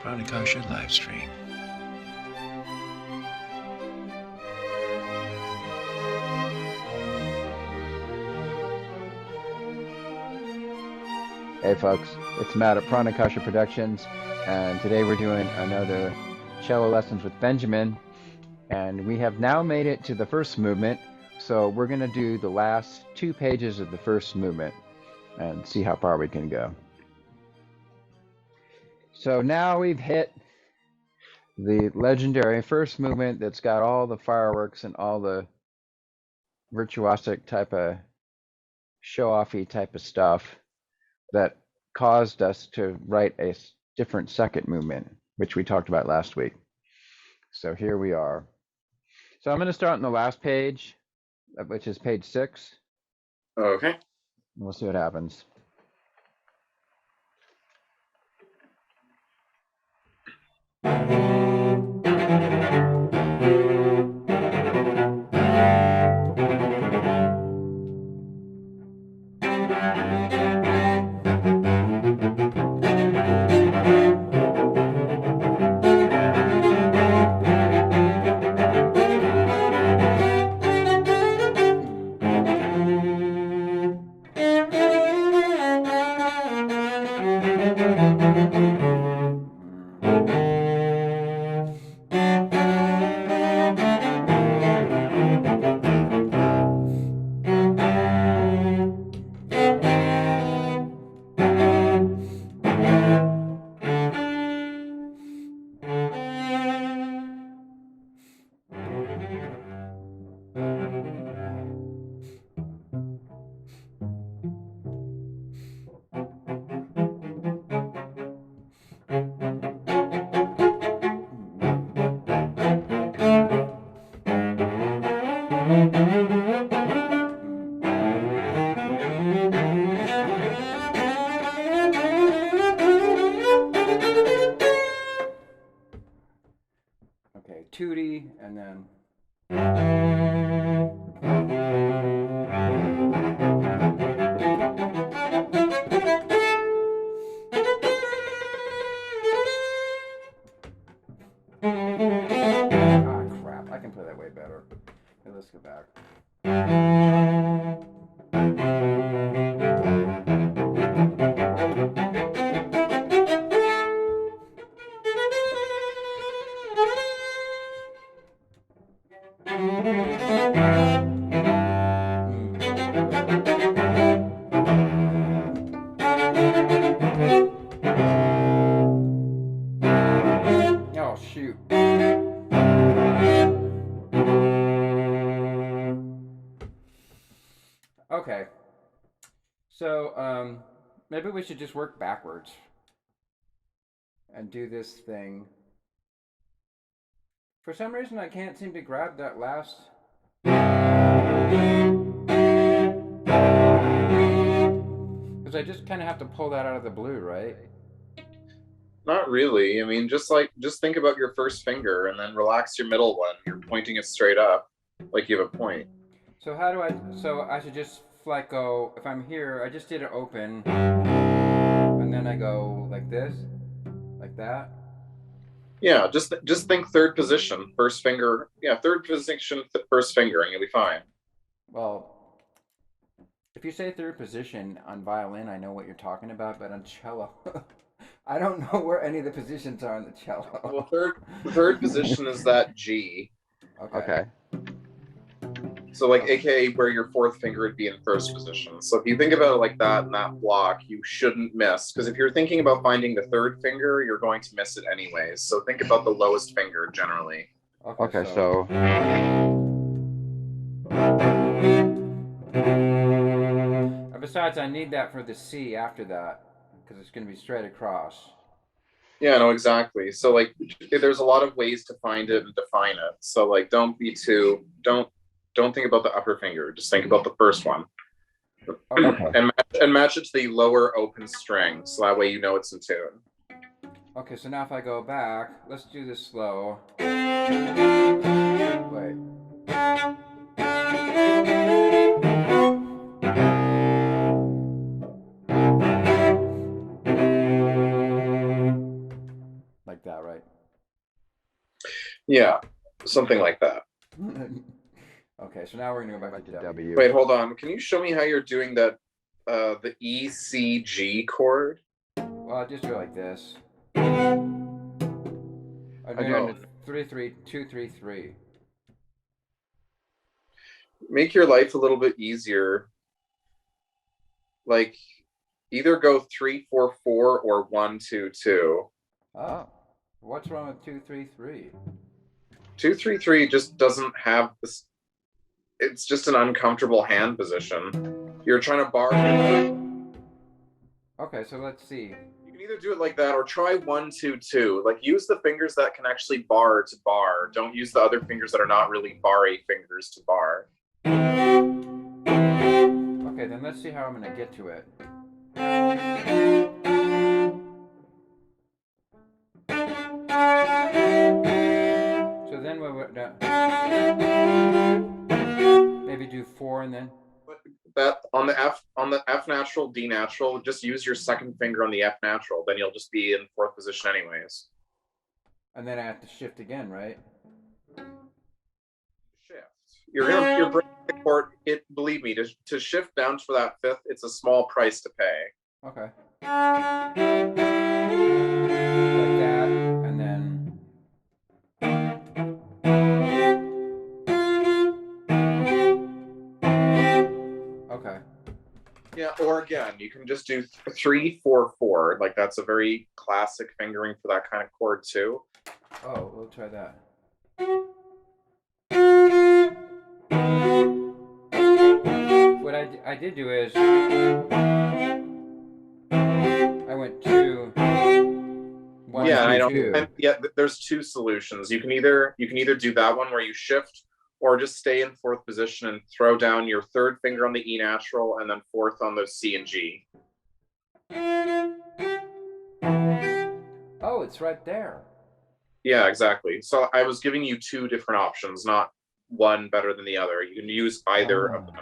Pranakasha live stream. Hey folks, it's Matt at Pranakasha Productions, and today we're doing another cello lessons with Benjamin, and we have now made it to the first movement, so we're going to do the last 2 pages of the first movement and see how far we can go. So now we've hit the legendary first movement that's got all the fireworks and all the virtuosic type of show-offy type of stuff that caused us to write a different second movement, which we talked about last week. So here we are. So I'm going to start on the last page, which is page 6. Okay. We'll see what happens. Okay, tutti, and then crap, I can play that way better. Okay, let's go back. Oh, shoot. Okay. So, maybe we should just work backwards and do this thing. For some reason, I can't seem to grab that last. Because I just kind of have to pull that out of the blue, right? Not really. I mean, just think about your first finger and then relax your middle one. You're pointing it straight up, like you have a point. So how do so I should just like go, if I'm here, I just did it open, and then I go like this, like that. Yeah, just think third position, first finger. Yeah, third position, first finger, and you'll be fine. Well, if you say third position on violin, I know what you're talking about, but on cello, I don't know where any of the positions are on the cello. Well, third position is that G. Okay. So like, AKA where your fourth finger would be in first position. So if you think about it like that in that block, you shouldn't miss. Because if you're thinking about finding the third finger, you're going to miss it anyways. So think about the lowest finger generally. Okay, so besides, I need that for the C after that, because it's going to be straight across. Yeah, no, exactly. So like, there's a lot of ways to find it and define it. So like, don't think about the upper finger. Just think about the first one. Okay. And match it to the lower open string, so that way you know it's in tune. Okay, so now if I go back, let's do this slow. Wait. that, right? Yeah, something like that. Okay, so now we're gonna go back to W. Wait, hold on. Can you show me how you're doing that? The E C G chord. Well, I just go like this. Again, 3 3 2 3 3. Make your life a little bit easier. Like, either go 3 4 4 or 1 2 2. Oh, what's wrong with 2 3 3? 2 3 3 just doesn't have this. It's just an uncomfortable hand position. You're trying to bar. Okay, so let's see. You can either do it like that or try 1 2 2. Like, use the fingers that can actually bar to bar. Don't use the other fingers that are not really bar-y fingers to bar. Okay, then let's see how I'm gonna get to it. So then we would maybe do 4 and then. That on the F natural, D natural, just use your second finger on the F natural. Then you'll just be in fourth position anyways. And then I have to shift again, right? Shift. You're breaking the chord. Believe me, to shift down for that fifth, it's a small price to pay. Okay. Like that, and then. Okay. Yeah, or again, you can just do 3 4 4. Like, that's a very classic fingering for that kind of chord too. Oh, we'll try that. What I did do is I went 2 1 Yeah, 2 I don't. 2. Yeah, there's two solutions. You can either do that one where you shift, or just stay in fourth position and throw down your third finger on the E natural and then fourth on those C and G. Oh, it's right there. Yeah, exactly. So I was giving you two different options, not one better than the other. You can use either of them.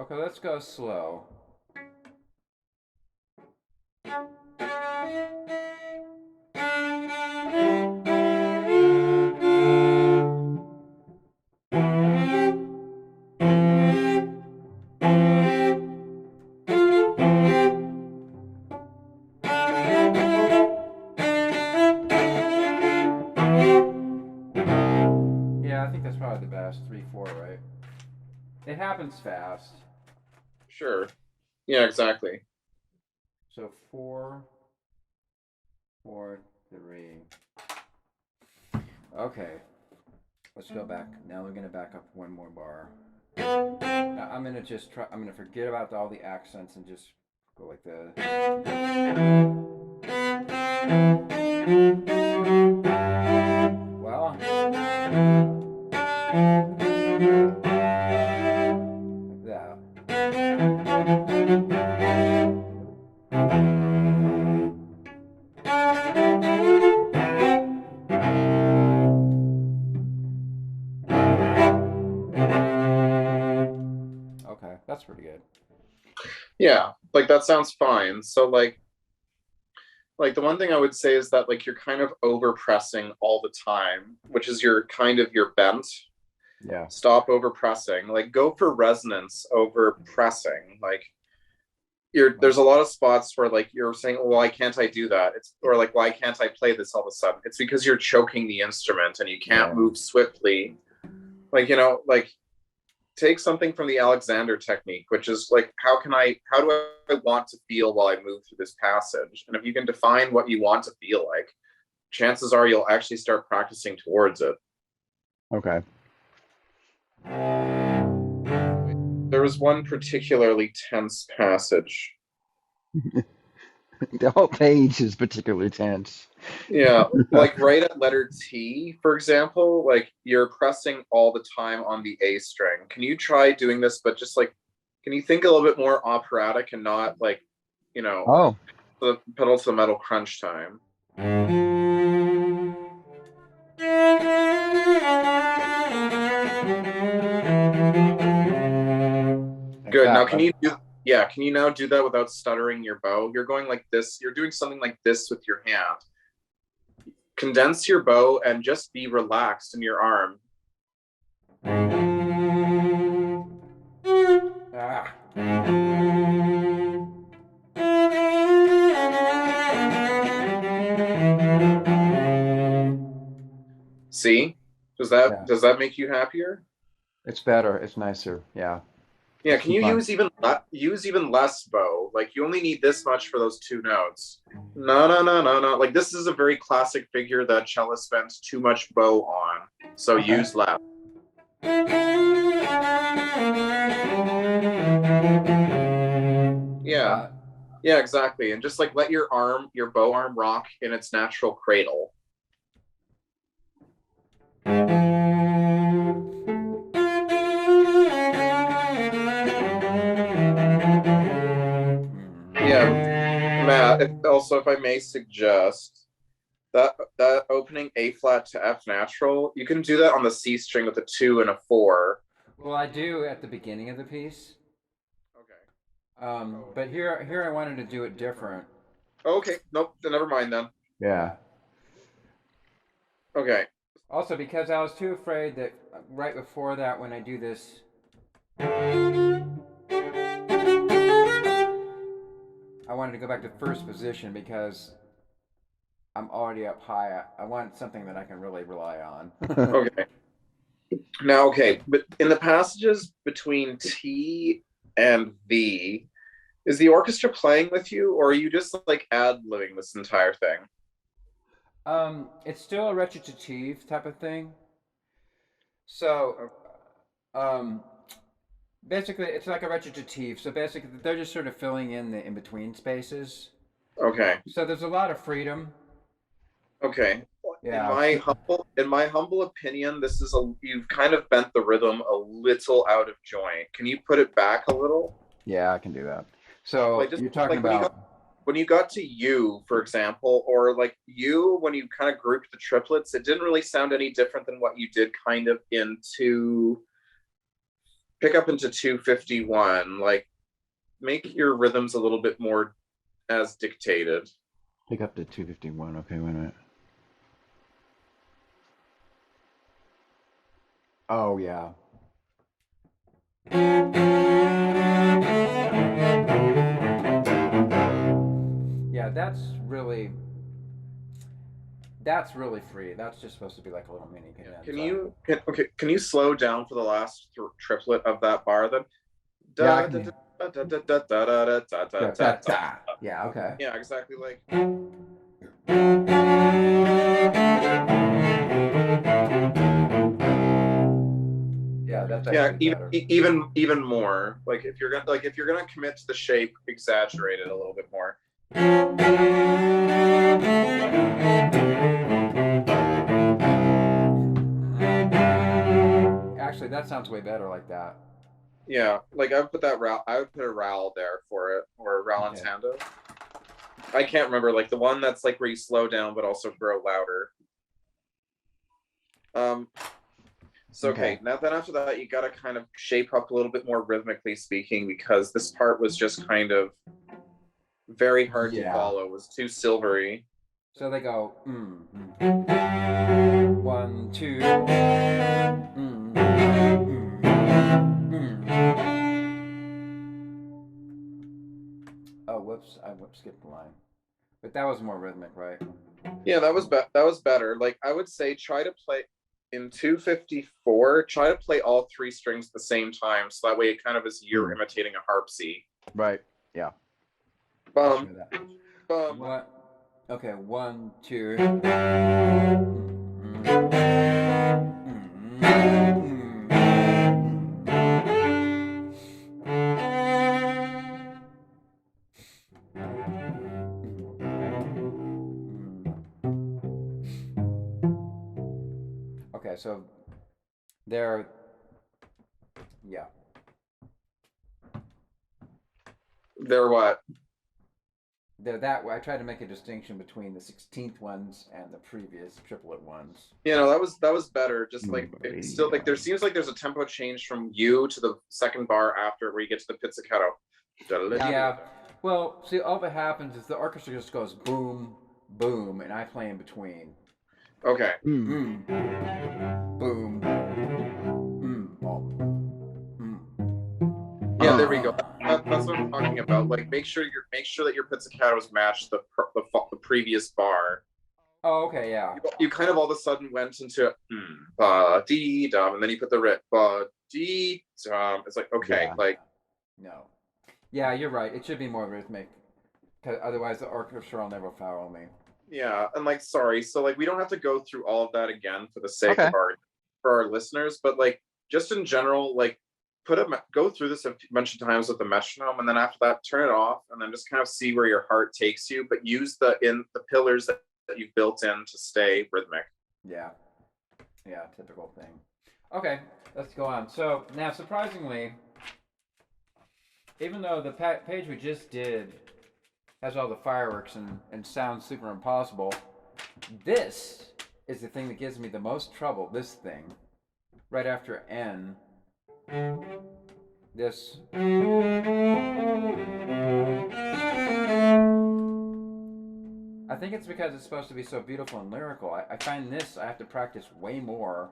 Okay, let's go slow. Yeah, I think that's probably the best. 3 4, right? It happens fast. Sure. Yeah, exactly. So 4 4 3. Okay. Let's go back. Now we're gonna back up one more bar. Now I'm gonna just try. I'm gonna forget about all the accents and just go like this. Well, like that. Okay, that's pretty good. Yeah, like that sounds fine. So like the one thing I would say is that like you're kind of over pressing all the time, which is your bent. Yeah. Stop over pressing. Like, go for resonance over pressing. Like, there's a lot of spots where like you're saying, well, why can't I do that? It's or like, why can't I play this all of a sudden? It's because you're choking the instrument and you can't move swiftly. Like, like take something from the Alexander technique, which is like, how do I want to feel while I move through this passage? And if you can define what you want to feel like, chances are you'll actually start practicing towards it. Okay. There was one particularly tense passage. The whole page is particularly tense. Yeah, like right at letter T, for example, like you're pressing all the time on the A string. Can you try doing this, but just like, can you think a little bit more operatic and not like, the pedal to the metal crunch time? Good. Now, can you now do that without stuttering your bow? You're going like this. You're doing something like this with your hand. condense your bow and just be relaxed in your arm. Ah. See? Does that make you happier? It's better. It's nicer. Yeah. Yeah, can you use even less bow? Like you only need this much for those two notes. No, no, no, no, no. Like this is a very classic figure that cellist spends too much bow on. So use less. Yeah. Yeah, exactly. And just like let your bow arm rock in its natural cradle. Yeah, Matt, if I may suggest, that opening A flat to F natural, you can do that on the C string with a 2 and a 4. Well, I do at the beginning of the piece. Okay. But here I wanted to do it different. Okay, nope, then never mind then. Yeah. Okay. Also, because I was too afraid that right before that, when I do this, I wanted to go back to first position because I'm already up high. I want something that I can really rely on. Okay. Now, okay, but in the passages between T and V, is the orchestra playing with you, or are you just like ad-libbing this entire thing? It's still a recitative type of thing. So, basically, it's like a recitative. So basically, they're just sort of filling in the in-between spaces. Okay. So there's a lot of freedom. Okay. Yeah. In my humble opinion, you've kind of bent the rhythm a little out of joint. Can you put it back a little? Yeah, I can do that. So Like just you're talking like about when you got to U, for example, or like U, when you kind of grouped the triplets, it didn't really sound any different than what you did kind of pick up into 251. Like make your rhythms a little bit more as dictated. pick up to 251. Okay, wait a minute. Oh yeah. Yeah, that's really free. That's just supposed to be like a little mini cadenza. Can you slow down for the last triplet of that bar then? Yeah, yeah, okay. Yeah, exactly. Like yeah, that's actually better. Even more. Like if you're gonna commit to the shape, exaggerate it a little bit more. Actually, that sounds way better like that. Yeah, like I would put a rowel there for it, or a rallentando. Okay. I can't remember, like the one that's like where you slow down but also grow louder. So okay, now then after that you gotta kind of shape up a little bit more rhythmically speaking, because this part was just kind of very hard to follow. It was too silvery. So they go 1, 2 Oh, whoops, I skipped the line. But that was more rhythmic, right? Yeah, that was better. Like I would say try to play in 254, try to play all three strings at the same time, so that way it kind of is you're imitating a harp C. Right. Yeah. Bum. What? Okay, 1, 2. Okay, so they're They're what? They're that way. I tried to make a distinction between the 16th ones and the previous triplet ones. You know, that was better. Just like it's still like there seems like there's a tempo change from U to the second bar after where you get to the pizzicato. Yeah. Well, see, all that happens is the orchestra just goes boom, boom, and I play in between. Okay. Mm. Boom. Bump. Yeah, there we go. That's what I'm talking about. Like, make sure that your pizzicatos match the previous bar. Oh, okay, yeah. You kind of all of a sudden went into ba dee dum, and then you put the ba dee dum. It's like, okay, Yeah. like, No. Yeah, you're right. It should be more rhythmic. 'Cause otherwise, the orchestra will never follow me. yeah, and like, sorry, so like we don't have to go through all of that again for the sake Okay. of our listeners, but like just in general, like go through this a bunch of times with the metronome, and then after that, turn it off, and then just kind of see where your heart takes you, but use the pillars that you've built in to stay rhythmic. Yeah. Yeah, typical thing. Okay, let's go on. So now, surprisingly, even though the page we just did has all the fireworks and sounds super impossible, this is the thing that gives me the most trouble. This thing, right after N, this. I think it's because it's supposed to be so beautiful and lyrical. I find this I have to practice way more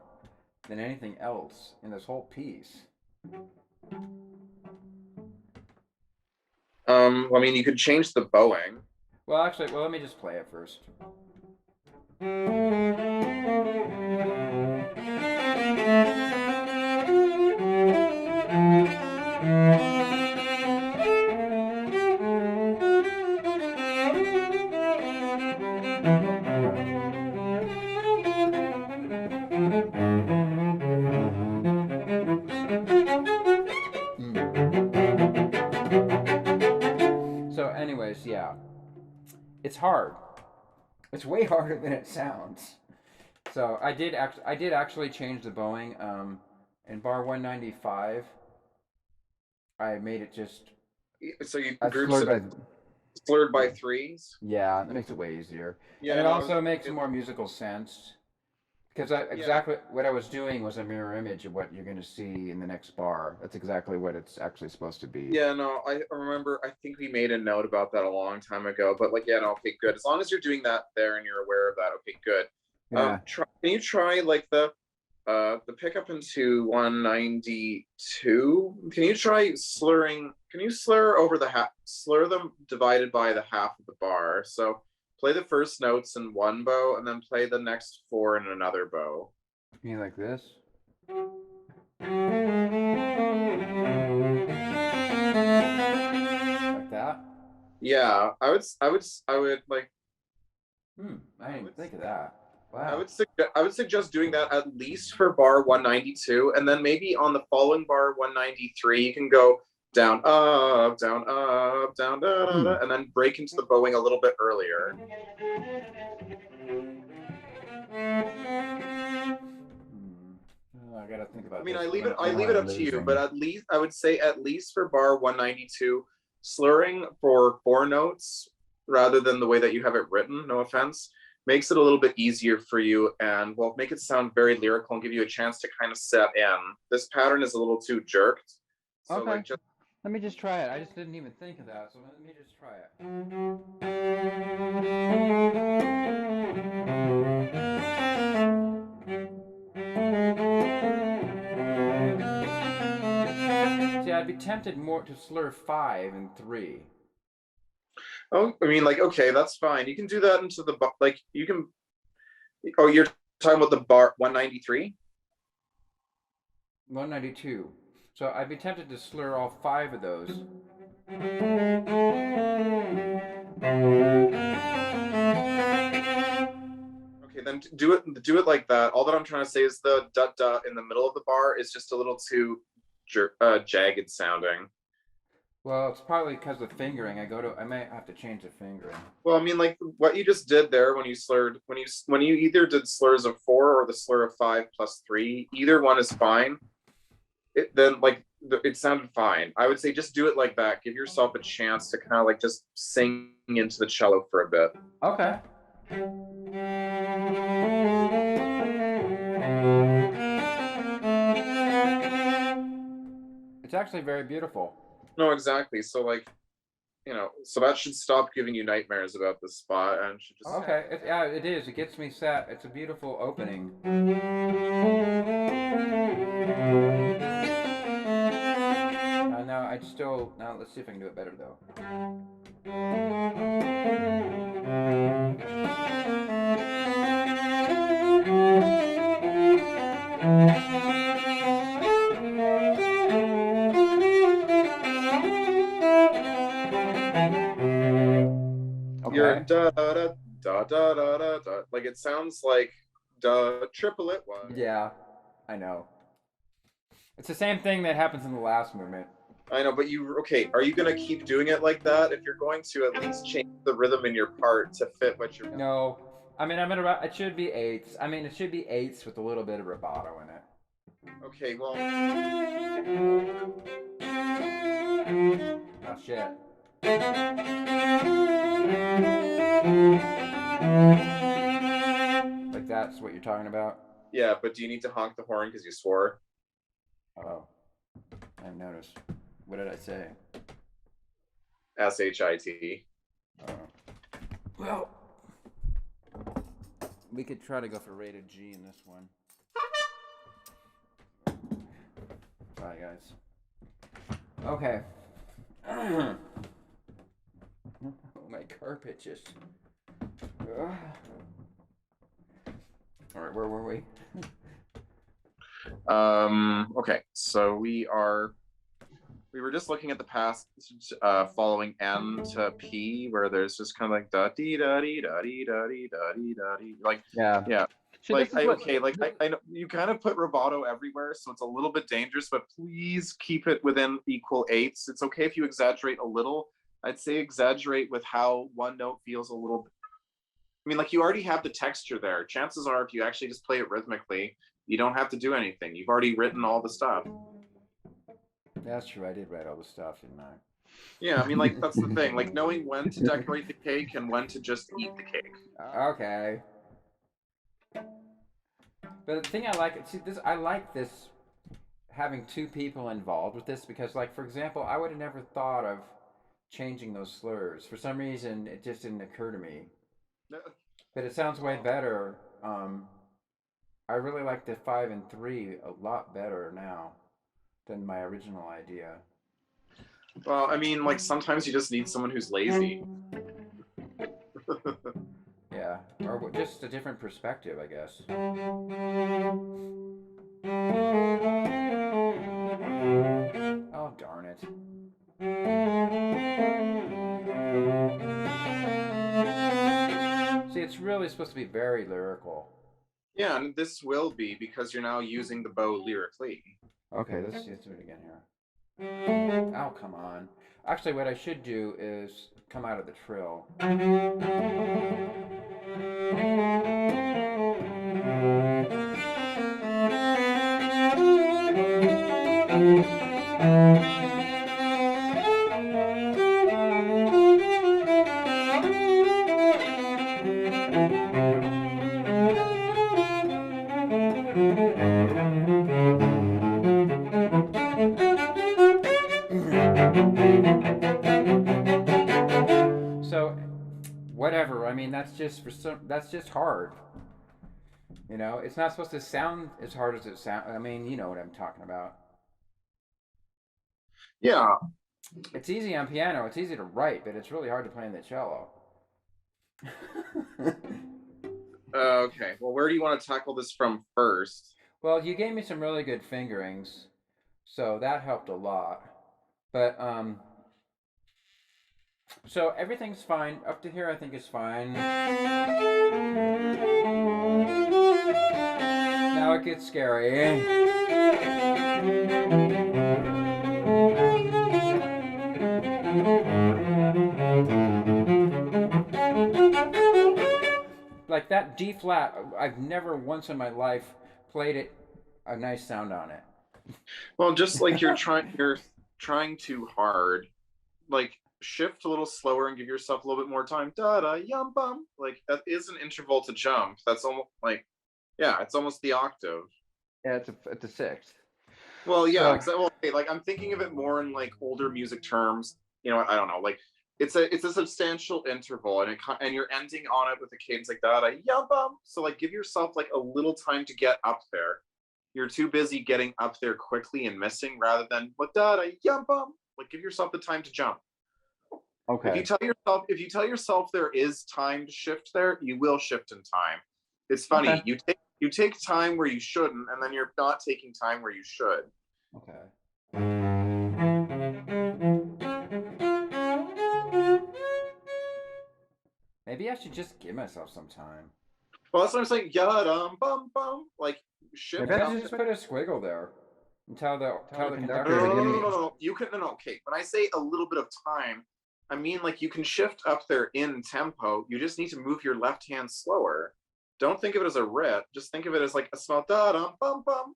than anything else in this whole piece. I mean, you could change the bowing. Well, actually, let me just play it first. So, anyways, yeah, it's hard. It's way harder than it sounds. So I did actually change the bowing. In bar 195, I made it just. So you I groups slurred it by. slurred by threes. Yeah, that makes it way easier, Yeah, and it no, also makes more musical sense. Because exactly what I was doing was a mirror image of what you're going to see in the next bar. That's exactly what it's actually supposed to be. Yeah, no, I remember. I think we made a note about that a long time ago. But like, yeah, no, okay, good. As long as you're doing that there and you're aware of that, okay, good. Yeah. Can you try like the pickup into 192? Can you try slurring? Can you slur over the slur them divided by the half of the bar? So play the first notes in one bow, and then play the next four in another bow. You mean like this? Like that? Yeah, I would like. I didn't even think of that. I Wow. would suggest doing that at least for bar 192, and then maybe on the following bar 193, you can go down, up, down, up, down, da, da, da, and then break into the bowing a little bit earlier. I gotta think about I mean, this. I leave it up to you, but at least I would say at least for bar 192, slurring for four notes rather than the way that you have it written, no offense, makes it a little bit easier for you and will make it sound very lyrical and give you a chance to kind of set in. This pattern is a little too jerked. So Okay. like just Let me just try it. I just didn't even think of that, so let me just try it. See, I'd be tempted more to slur 5 and 3. oh, I mean like okay, that's fine. You can do that into the like you can oh you're talking about the bar 193? 192. So I'd be tempted to slur all 5 of those. Okay, then do it like that. All that I'm trying to say is the da da in the middle of the bar is just a little too jagged sounding. Well, it's probably because of fingering. I might have to change the fingering. Well, I mean, like what you just did there when you slurred, when you either did slurs of four or the slur of 5+3, either one is fine. It sounded fine. I would say just do it like that. Give yourself a chance to kind of like just sing into the cello for a bit. Okay. It's actually very beautiful. No, exactly. So like, so that should stop giving you nightmares about this spot and should just. Okay, yeah, it is. It gets me set. It's a beautiful opening. Now let's see if I can do it better though. You're da da da da da da da. Like it sounds like the triplet one. Yeah, I know. It's the same thing that happens in the last movement. I know, but okay, are you gonna keep doing it like that? If you're going to at least change the rhythm in your part to fit what you're. No, I mean it should be eighths. I mean it should be eighths with a little bit of rubato in it. Okay, well. Oh shit. Like that's what you're talking about? Yeah, but do you need to honk the horn because you swore? Oh, I haven't noticed. What did I say? SHIT. Well, we could try to go for rated G in this one. Bye, guys. Okay. Oh, my carpet just. All right, where were we? Okay, so we were just looking at the passage following M to P, where there's just kind of like da dee da dee da dee da dee da dee da dee, like yeah. Like I know you kind of put rubato everywhere, so it's a little bit dangerous, but please keep it within equal eighths. It's okay if you exaggerate a little. I'd say exaggerate with how one note feels a little bit. I mean, like you already have the texture there. Chances are if you actually just play it rhythmically, you don't have to do anything. You've already written all the stuff. That's true. I did write all the stuff, didn't I? Yeah, I mean, like that's the thing. Like knowing when to decorate the cake and when to just eat the cake. Okay. But the thing I like this having two people involved with this because, like, for example, I would have never thought of changing those slurs. For some reason, it just didn't occur to me. But it sounds way better. I really like the 5 and 3 a lot better now than my original idea. Well, I mean, like sometimes you just need someone who's lazy. Yeah, or just a different perspective, I guess. Oh, darn it. See, it's really supposed to be very lyrical. Yeah, and this will be because you're now using the bow lyrically. Okay, let's do it again here. Oh, come on. Actually, what I should do is come out of the trill. So, whatever. I mean, that's just hard. You know, it's not supposed to sound as hard as it sounds. I mean, you know what I'm talking about. Yeah. It's easy on piano. It's easy to write, but it's really hard to play in the cello. Okay. Well, where do you want to tackle this from first? Well, you gave me some really good fingerings, so that helped a lot. But so everything's fine up to here. I think is fine. Now it gets scary. Like that D flat, I've never once in my life played it a nice sound on it. Well, just like you're trying too hard. Like shift a little slower and give yourself a little bit more time. Da da yum bum. Like that is an interval to jump. That's almost like, yeah, it's almost the octave. Yeah, it's a sixth. Well, yeah, exactly. Well, okay, like I'm thinking of it more in like older music terms. You know, I don't know, like it's a substantial interval, and you're ending on it with a cadence like da da yum bum. So like give yourself like a little time to get up there. You're too busy getting up there quickly and missing rather than what da da yum bum. Like give yourself the time to jump. Okay. If you tell yourself there is time to shift there, you will shift in time. It's funny. Okay. You take time where you shouldn't, and then you're not taking time where you should. Okay. Maybe I should just give myself some time. Well, that's what I'm saying. Yadum bum bum. Like shift. Maybe I up. should just put a squiggle there and tell the conductor to to give me. No. You can no. Okay, when I say a little bit of time, I mean like you can shift up there in tempo. You just need to move your left hand slower. Don't think of it as a rip. Just think of it as like a small da dum bum bum,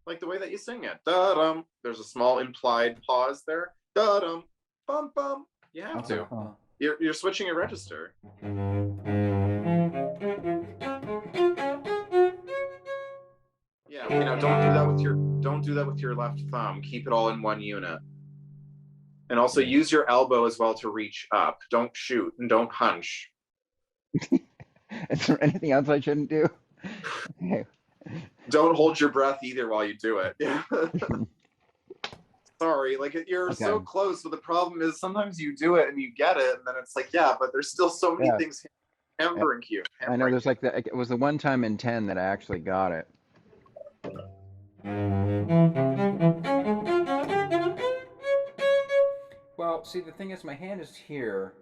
like the way that you sing it. Da dum. There's a small implied pause there. Da dum bum bum. You have to. You're switching a register. Yeah, you know, don't do that with your left thumb. Keep it all in one unit. And also use your elbow as well to reach up. Don't shoot and don't hunch. Is there anything else I shouldn't do? Okay. Don't hold your breath either while you do it. Sorry, like you're so close, but the problem is sometimes you do it and you get it, and then it's like, yeah, but there's still so many things hampering you. I know there's like it was the one time in 10 that I actually got it. Well, see, the thing is, my hand is here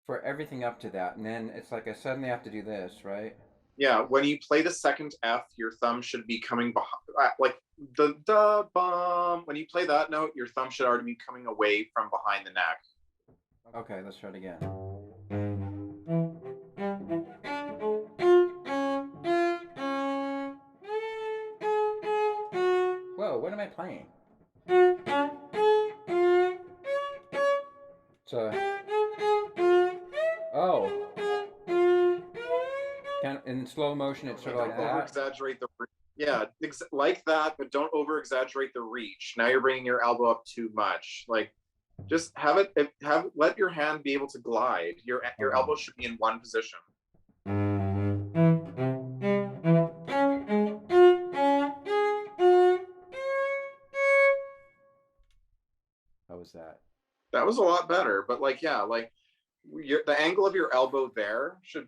for everything up to that, and then it's like I suddenly have to do this, right? Yeah, when you play the second F, your thumb should be coming behind, like the da bum. When you play that note, your thumb should already be coming away from behind the neck. Okay, let's try it again. Whoa, what am I playing? So, oh. In slow motion, it's sort of like that. Over-exaggerate the like that, but don't over-exaggerate the reach. Now you're bringing your elbow up too much. Like, just let your hand be able to glide. Your elbow should be in one position. How was that? That was a lot better, but like, yeah, like the angle of your elbow there should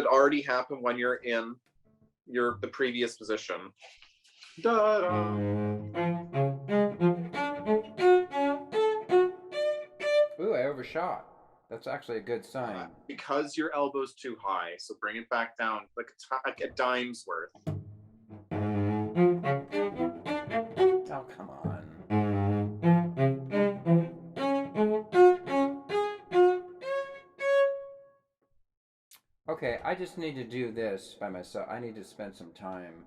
already happen when you're in the previous position. Da-da. Ooh, I overshot. That's actually a good sign. Because your elbow's too high, so bring it back down like a dime's worth. Oh, come on. Okay, I just need to do this by myself. I need to spend some time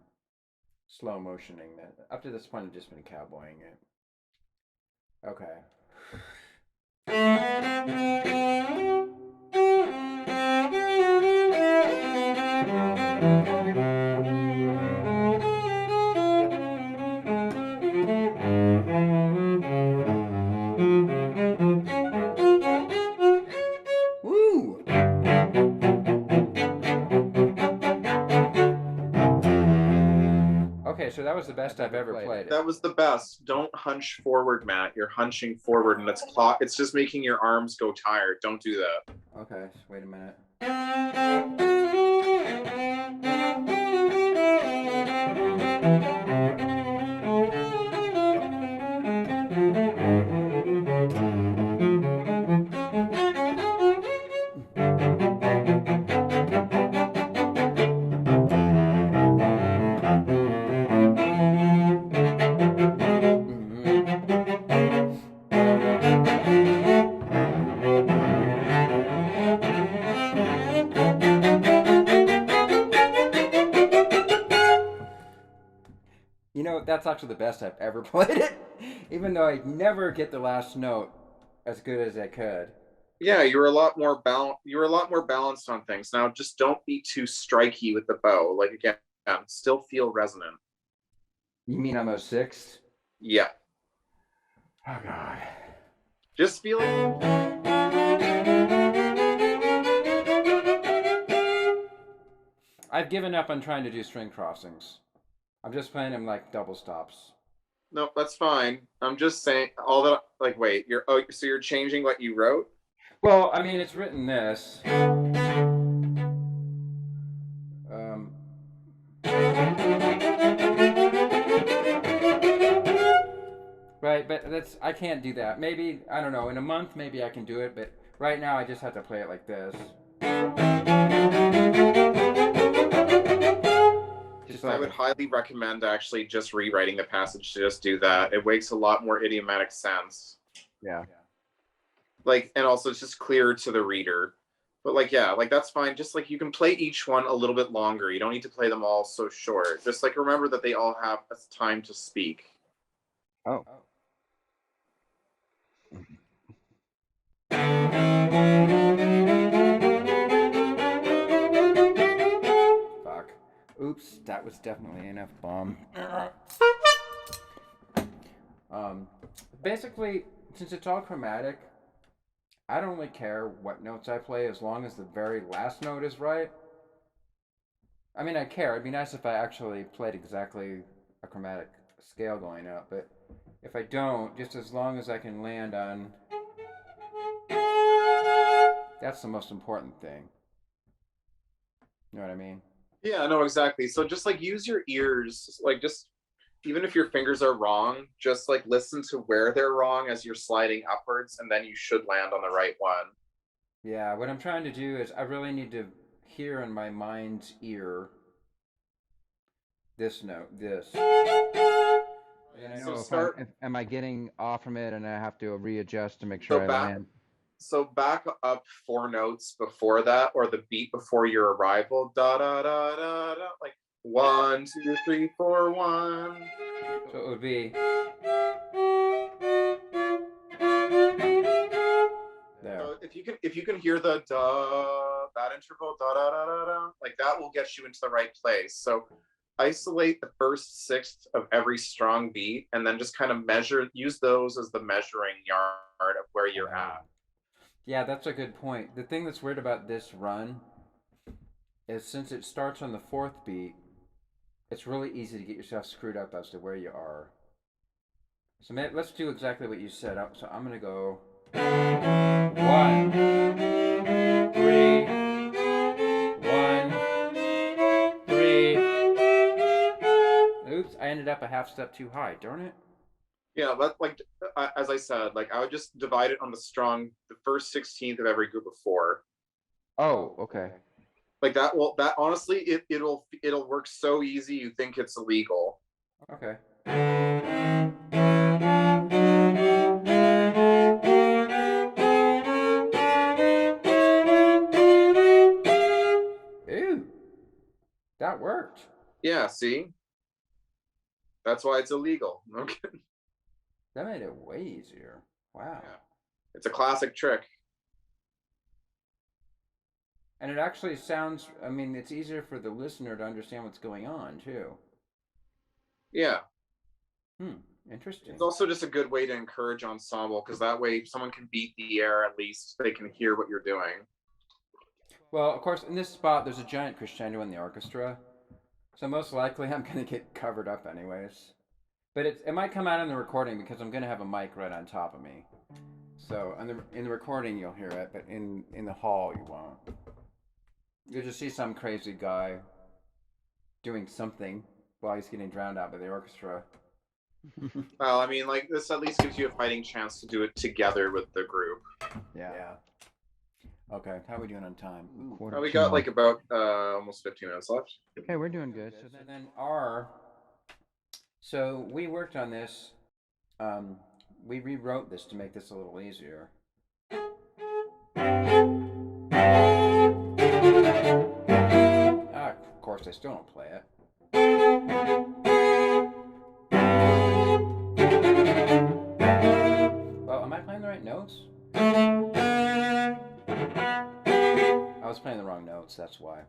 slow motioning that. Up to this point, I've just been cowboying it. Okay. Woo! Okay, so that was the best I've ever played it. That was the best. Don't hunch forward, Matt. You're hunching forward, and it's just making your arms go tired. Don't do that. Okay, wait a minute. You know, that's actually the best I've ever played it, even though I never get the last note as good as I could. Yeah, you were a lot more balanced on things. Now, just don't be too striky with the bow. Like again, still feel resonant. You mean I'm a sixth? Yeah. Oh God. Just feeling. I've given up on trying to do string crossings. I'm just playing them like double stops. No, that's fine. I'm just saying all that. Like, wait, so you're changing what you wrote? Well, I mean, it's written this. Um, right, but I can't do that. Maybe, I don't know, in a month maybe I can do it, but right now I just have to play it like this. I would highly recommend actually just rewriting the passage to just do that. It makes a lot more idiomatic sense. Yeah. Like, and also it's just clearer to the reader. But like, yeah, like that's fine. Just like you can play each one a little bit longer. You don't need to play them all so short. Just like remember that they all have time to speak. Oh. Fuck. Oops, that was definitely an F-bomb. Basically, since it's all chromatic, I don't really care what notes I play as long as the very last note is right. I mean, I care. It'd be nice if I actually played exactly a chromatic scale going up, but if I don't, just as long as I can land on... That's the most important thing. You know what I mean? Yeah, I know exactly. So just like use your ears, like just even if your fingers are wrong, just like listen to where they're wrong as you're sliding upwards, and then you should land on the right one. Yeah, what I'm trying to do is I really need to hear in my mind's ear this note, this. So am I getting off from it and I have to readjust to make sure I land? So back up 4 notes before that, or the beat before your arrival. Da da da da da. Like 1, 2, 3, 4, 1. So it would be there. So if you can hear the da, that interval, da da da da da, like that will get you into the right place. So isolate the first sixth of every strong beat, and then just kind of use those as the measuring yard of where you're at. Yeah, that's a good point. The thing that's weird about this run is since it starts on the 4th beat, it's really easy to get yourself screwed up as to where you are. So let's do exactly what you said. So I'm going to go 1, 3, 1, 3. Oops, I ended up a half step too high. Darn it. Yeah, like as I said, like I would just divide it on the first 16th of every group of 4. Oh, okay. Like that honestly, it'll work so easy you think it's illegal. Okay. Ew, that worked. Yeah, see? That's why it's illegal. Okay. That made it way easier. Wow. Yeah. It's a classic trick. And it actually sounds, I mean, it's easier for the listener to understand what's going on, too. Yeah. Interesting. It's also just a good way to encourage ensemble, because that way if someone can beat the air, at least they can hear what you're doing. Well, of course, in this spot, there's a giant crescendo in the orchestra. So most likely I'm going to get covered up anyways. But it might come out in the recording because I'm going to have a mic right on top of me. So in the recording you'll hear it, but in the hall you won't. You'll just see some crazy guy doing something while he's getting drowned out by the orchestra. Well, I mean, like this at least gives you a fighting chance to do it together with the group. Yeah. Okay, how are we doing on time? We got like about almost 15 minutes left. Okay, we're doing good. So then so we worked on this. We rewrote this to make this a little easier. Of course, I still don't play it. Well, am I playing the right notes? I was playing the wrong notes, that's why.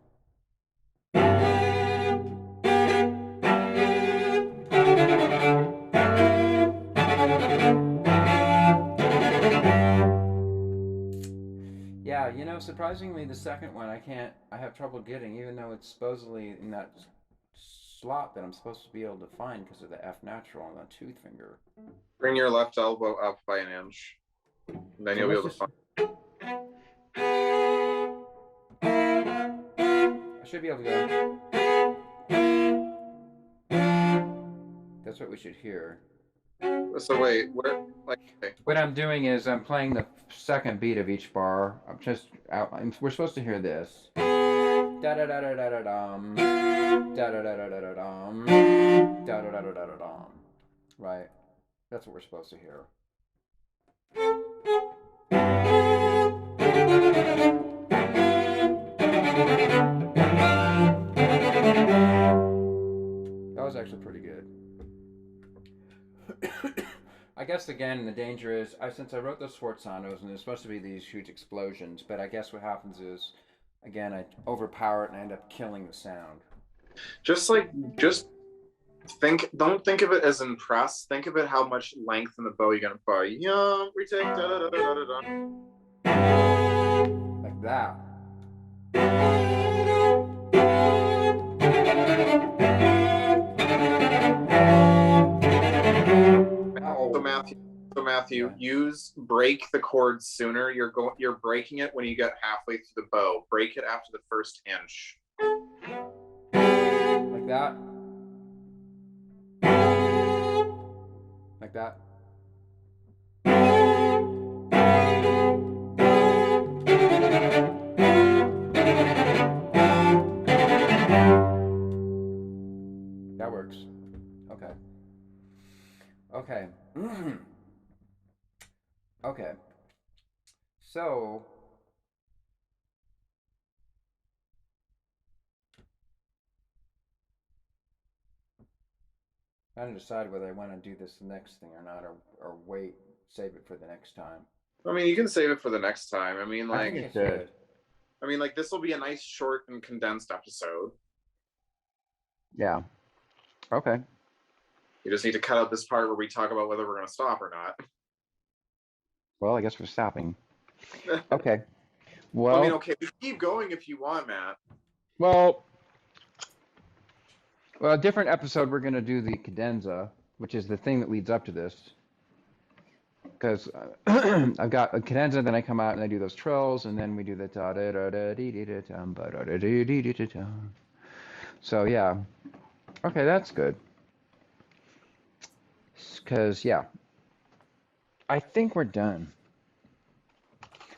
Yeah, surprisingly, the second one I have trouble getting, even though it's supposedly in that slot that I'm supposed to be able to find because of the F natural on the tooth finger. Bring your left elbow up by an inch. Then So you'll be let's able to just- find. I should be able to go. That's what we should hear. So wait, where? Like, okay. What I'm doing is I'm playing the second beat of each bar. We're supposed to hear this. Da da da da da da dum. Da da da da da da dum. Da da da da da da dum. Right. That's what we're supposed to hear. That was actually pretty good. I guess again the danger is since I wrote those sforzanos and there's supposed to be these huge explosions, but I guess what happens is again I overpower it and I end up killing the sound. Just don't think of it as impress. Think of it how much length in the bow you're gonna play. Yeah, retake da da da da da da. Like that. So Matthew, break the chord sooner. You're breaking it when you get halfway through the bow. Break it after the first inch. Like that. Like that. That works. Okay. Okay. Okay. So I trying to decide whether I want to do this the next thing or not, or wait, save it for the next time. I mean, you can save it for the next time. I mean, I like, think it's good. this will be a nice, short, and condensed episode. Yeah. Okay. You just need to cut out this part where we talk about whether we're going to stop or not. Well, I guess we're stopping. Okay. Well, I mean, okay, we keep going if you want, Matt. Well, a different episode, we're going to do the cadenza, which is the thing that leads up to this. Because I've got a cadenza, then I come out and I do those trills, and then we do the da da da da dee dee da dum ba da da dee dee dee da. So yeah, okay, that's good. Because yeah, I think we're done.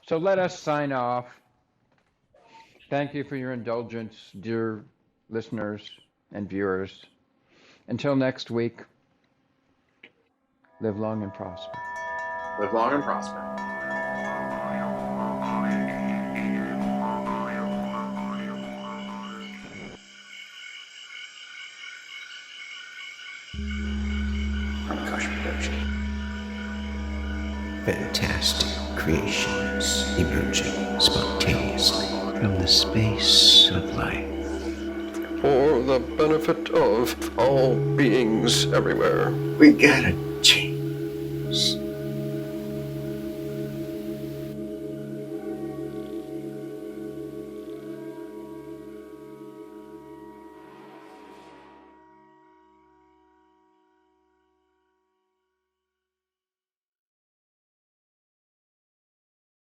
So let us sign off. Thank you for your indulgence, dear listeners and viewers. Until next week, live long and prosper. Live long and prosper. Pranakasha production. Fantastic creations emerging spontaneously from the space of life. For the benefit of all beings everywhere. We gotta change.